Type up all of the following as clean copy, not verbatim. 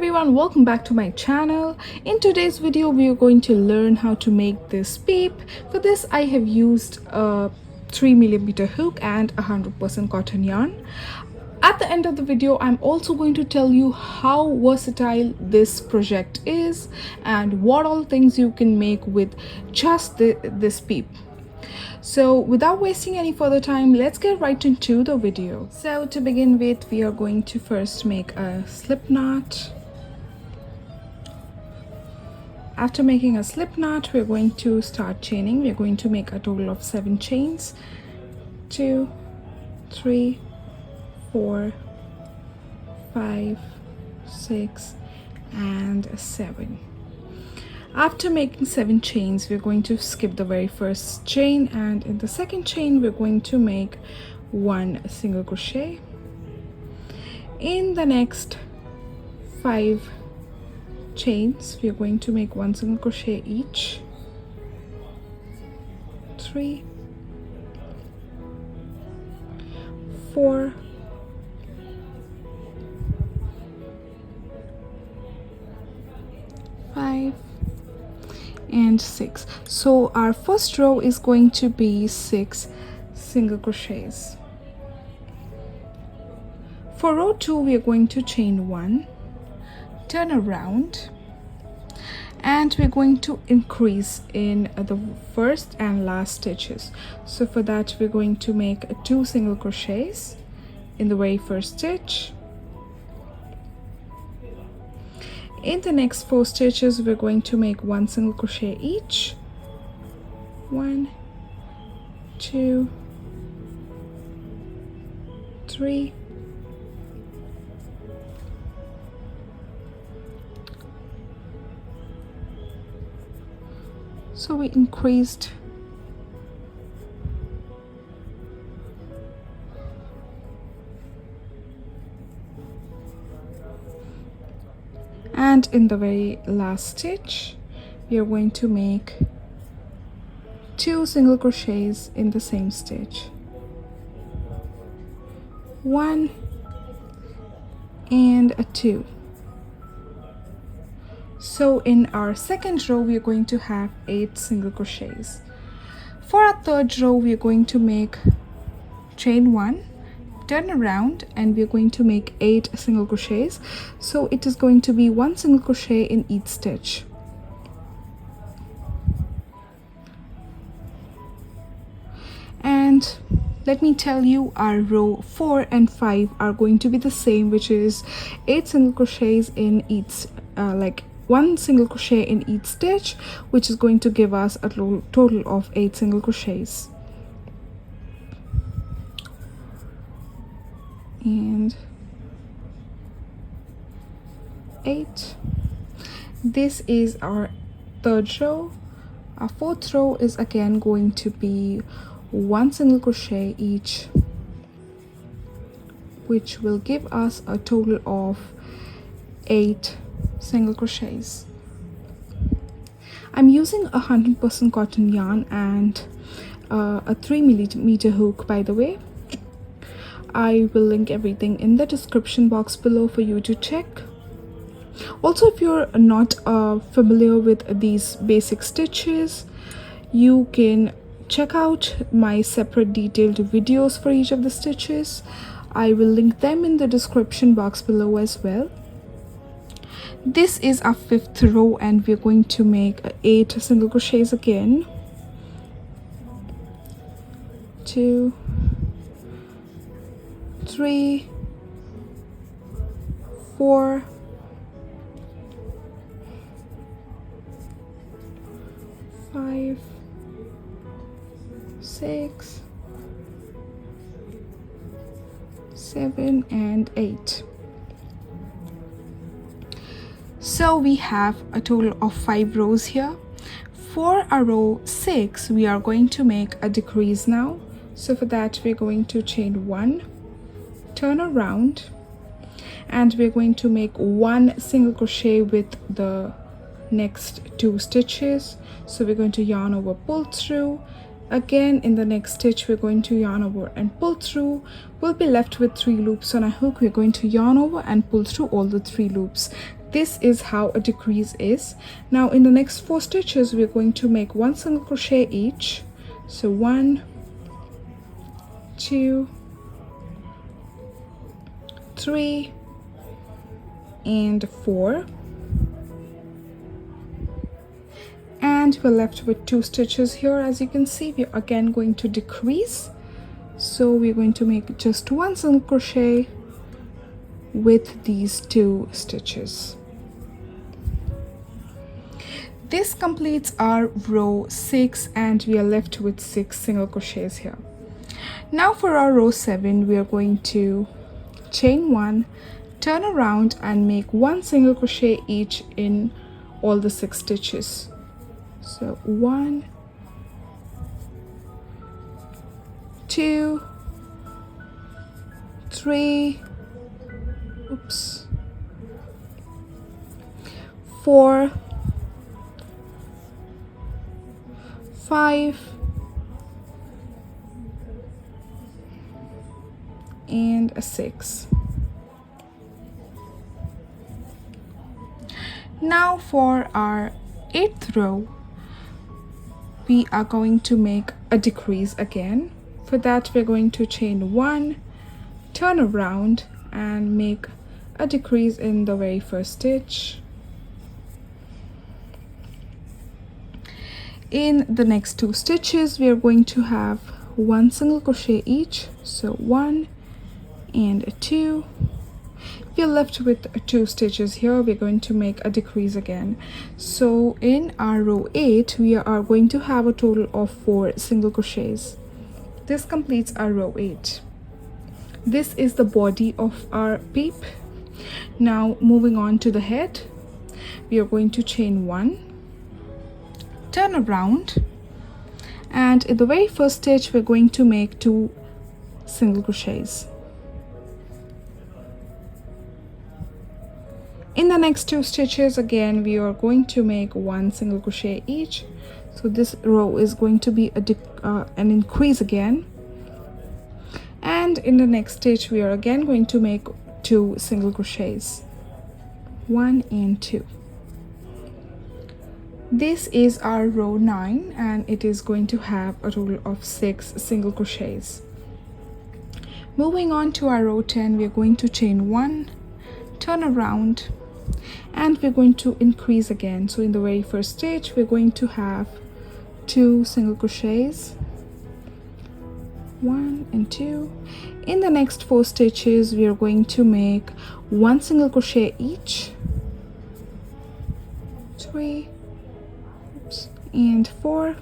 everyone, welcome back to my channel. In today's video we are going to learn how to make this peep. For this I have used a 3mm hook and 100% cotton yarn. At the end of the video I'm also going to tell you how versatile this project is and what all things you can make with just this peep. So without wasting any further time, let's get right into the video. So to begin with, we are going to first make a slip knot. After making a slip knot, we're going to start chaining. We're going to make a total of 7 chains. 2, 3, 4, 5, 6, and 7. After making 7 chains, we're going to skip the very first chain, and in the second chain we're going to make 1 single crochet. In the next 5 chains we're going to make 1 single crochet each. 3, 4, 5, and 6. So our first row is going to be 6 single crochets. For row 2 we are going to chain 1, turn around, and we're going to increase in the first and last stitches. So for that we're going to make 2 single crochets in the very first stitch. In the next 4 stitches we're going to make 1 single crochet each. 1, 2, 3, 4. So we increased and in the very last stitch we are going to make 2 single crochets in the same stitch. 1 and a 2. So in our second row we are going to have 8 single crochets. For our third row we are going to make chain 1, turn around, and we are going to make 8 single crochets. So it is going to be 1 single crochet in each stitch. And let me tell you, our row 4 and 5 are going to be the same, which is 8 single crochets in each, 1 single crochet in each stitch, which is going to give us a total of 8 single crochets. And 8. This is our third row. Our fourth row is again going to be 1 single crochet each, which will give us a total of 8 single crochets. I'm using 100% cotton yarn and a 3mm hook, by the way. I will link everything in the description box below for you to check. Also, if you're not familiar with these basic stitches, you can check out my separate detailed videos for each of the stitches. I will link them in the description box below as well. This is our 5th row and we're going to make 8 single crochets again. 2, 3, 4, 5, 6, 7, and 8. So we have a total of 5 rows here. For our row 6 we are going to make a decrease now. So for that we're going to chain 1, turn around, and we're going to make 1 single crochet with the next 2 stitches. So we're going to yarn over, pull through. Again in the next stitch we're going to yarn over and pull through. We'll be left with 3 loops on our hook. We're going to yarn over and pull through all the 3 loops. this is how a decrease is. Now in the next 4 stitches we're going to make 1 single crochet each. So 1, 2, 3 and 4, and we're left with 2 stitches here. As you can see, we're again going to decrease, so we're going to make just 1 single crochet with these 2 stitches. This completes our row 6 and we are left with 6 single crochets here. Now for our row 7, we are going to chain 1, turn around and make 1 single crochet each in all the 6 stitches. So 1, 2, 3, 4, 5 and a 6. Now for our 8th row, we are going to make a decrease again. For that we're going to chain 1, turn around and make a decrease in the very first stitch. In the next 2 stitches we are going to have 1 single crochet each, so 1 and 2. We are left with 2 stitches here. We're going to make a decrease again. So in our row 8 we are going to have a total of 4 single crochets. This completes our row 8. This is the body of our peep. Now moving on to the head, we are going to chain 1, turn around, and in the very first stitch we're going to make 2 single crochets. In the next 2 stitches again we are going to make 1 single crochet each. So this row is going to be an increase again, and in the next stitch we are again going to make 2 single crochets, 1 and 2. This is our row 9 and it is going to have a total of 6 single crochets. Moving on to our row 10, we are going to chain 1, turn around, and we're going to increase again. So in the very first stitch we're going to have 2 single crochets, 1 and 2. In the next 4 stitches we are going to make 1 single crochet each, 3 and 4.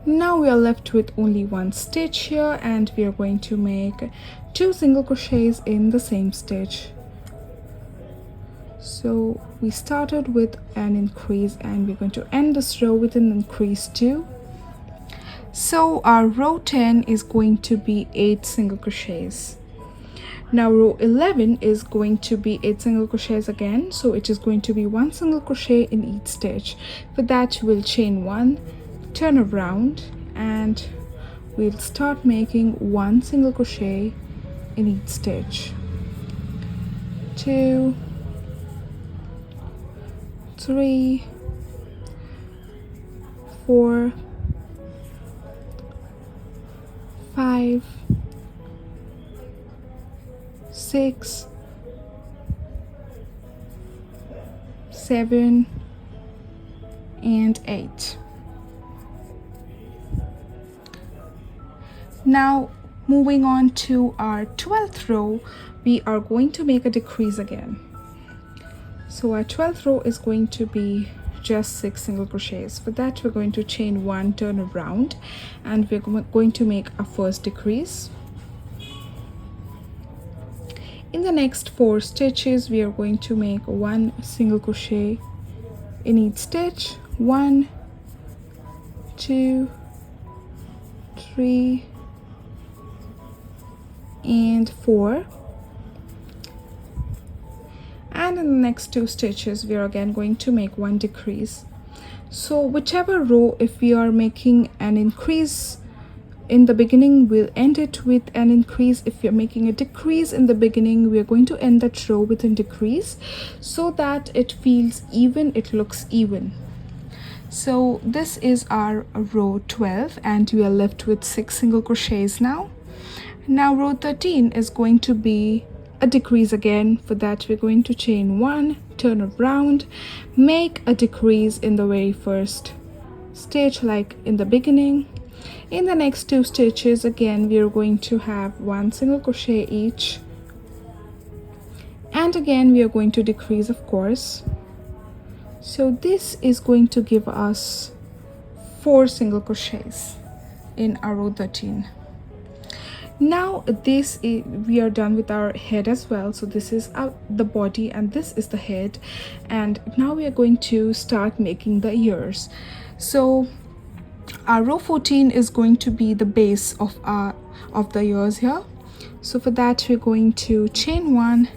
Now we are left with only 1 stitch here and we are going to make 2 single crochets in the same stitch. So we started with an increase and we're going to end this row with an increase too. So our row 10 is going to be 8 single crochets. Now row 11 is going to be 8 single crochets again, so it is going to be 1 single crochet in each stitch. For that we'll chain 1, turn around, and we'll start making 1 single crochet in each stitch. 2, 3, 4, 5, 6, 7 and 8. Now moving on to our 12th row, we are going to make a decrease again. So our 12th row is going to be just 6 single crochets. For that we're going to chain 1, turn around, and we're going to make a first decrease. In the next 4 stitches we are going to make 1 single crochet in each stitch, 1, 2, 3 and 4. And in the next 2 stitches we are again going to make 1 decrease. So whichever row, if we are making an increase in the beginning, we'll end it with an increase. If you're making a decrease in the beginning, we're going to end that row with a decrease so that it feels even, it looks even. So this is our row 12 and we are left with 6 single crochets now. Now row 13 is going to be a decrease again. For that we're going to chain 1, turn around, make a decrease in the very first stitch like in the beginning. In the next 2 stitches again we are going to have 1 single crochet each, and again we are going to decrease, of course. So this is going to give us 4 single crochets in our row 13. Now we are done with our head as well. So this is the body and this is the head, and now we are going to start making the ears. So our row 14 is going to be the base of the ears here. So for that we're going to chain 1,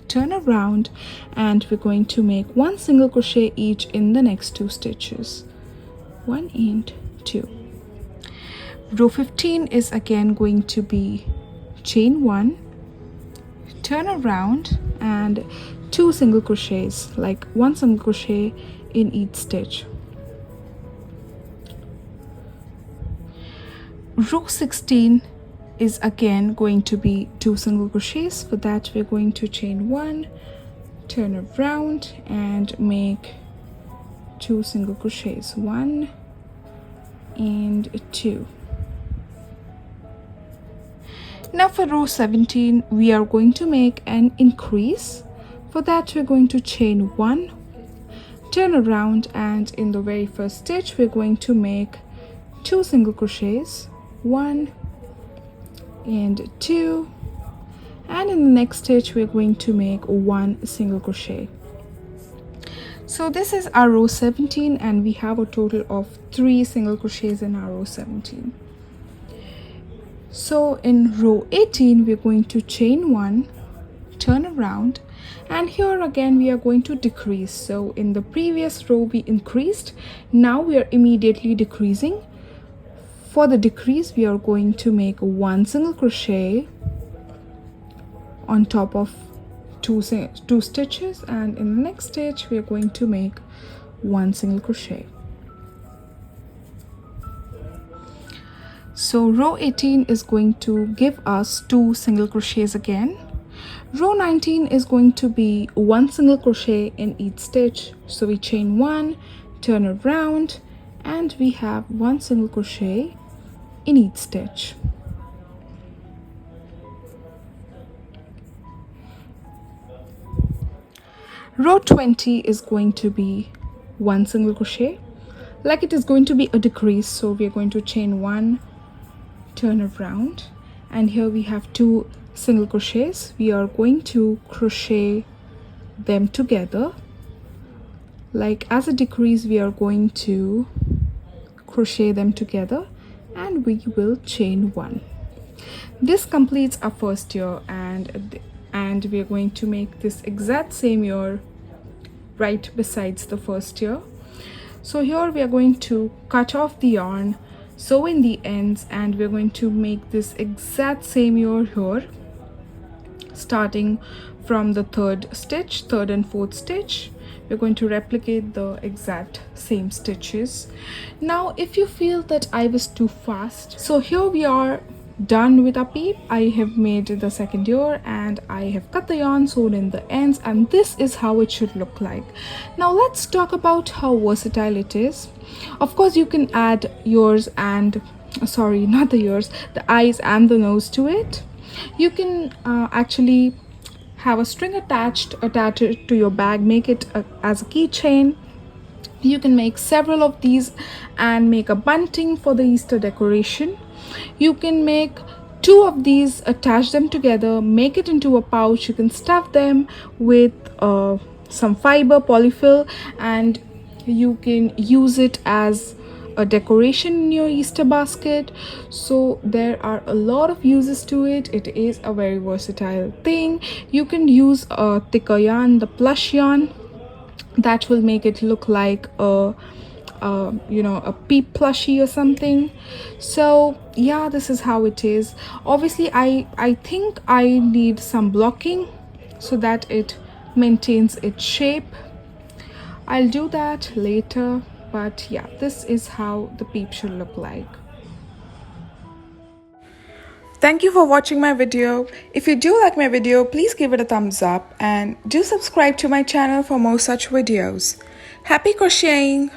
turn around, and we're going to make 1 single crochet each in the next 2 stitches, 1 and 2. Row 15 is again going to be chain 1, turn around, and 2 single crochets, like 1 single crochet in each stitch. Row 16 is again going to be 2 single crochets. For that we're going to chain 1, turn around, and make 2 single crochets, 1 and 2. Now for row 17 we are going to make an increase. For that we're going to chain 1, turn around, and in the very first stitch we're going to make 2 single crochets, 1 and 2, and in the next stitch we're going to make 1 single crochet. So this is our row 17 and we have a total of 3 single crochets in our row 17. So in row 18 we're going to chain 1, turn around, and here again we are going to decrease. So in the previous row we increased, now we are immediately decreasing. For the decrease we are going to make 1 single crochet on top of two stitches, and in the next stitch we are going to make 1 single crochet. So row 18 is going to give us 2 single crochets again. Row 19 is going to be 1 single crochet in each stitch. So we chain 1, turn around, and we have 1 single crochet in each stitch. Row 20 is going to be 1 single crochet, like it is going to be a decrease. So we are going to chain 1, turn around, and here we have 2 single crochets. We are going to crochet them together. Like as a decrease we are going to crochet them together, and we will chain 1. This completes our first ear, and we are going to make this exact same ear right besides the first ear. So here we are going to cut off the yarn, sew in the ends, and we're going to make this exact same ear here, starting from the 3rd stitch, 3rd and 4th stitch. We're going to replicate the exact same stitches. Now if you feel that I was too fast, so here we are done with our peep. I have made the 2nd ear and I have cut the yarn, sewn in the ends, and this is how it should look like. Now let's talk about how versatile it is. Of course you can add yours and the eyes and the nose to it. You can actually have a string attach it to your bag, make it as a keychain. You can make several of these and make a bunting for the Easter decoration. You can make 2 of these, attach them together, make it into a pouch. You can stuff them with some fiber polyfill, and you can use it as a decoration in your Easter basket. So there are a lot of uses to it. It is a very versatile thing. You can use a thicker yarn, the plush yarn, that will make it look like a a Peep plushie or something. So yeah, this is how it is. Obviously I think I need some blocking so that it maintains its shape. I'll do that later, but yeah, this is how the Peep should look like. Thank you for watching my video. If you do like my video, please give it a thumbs up and do subscribe to my channel for more such videos. Happy crocheting!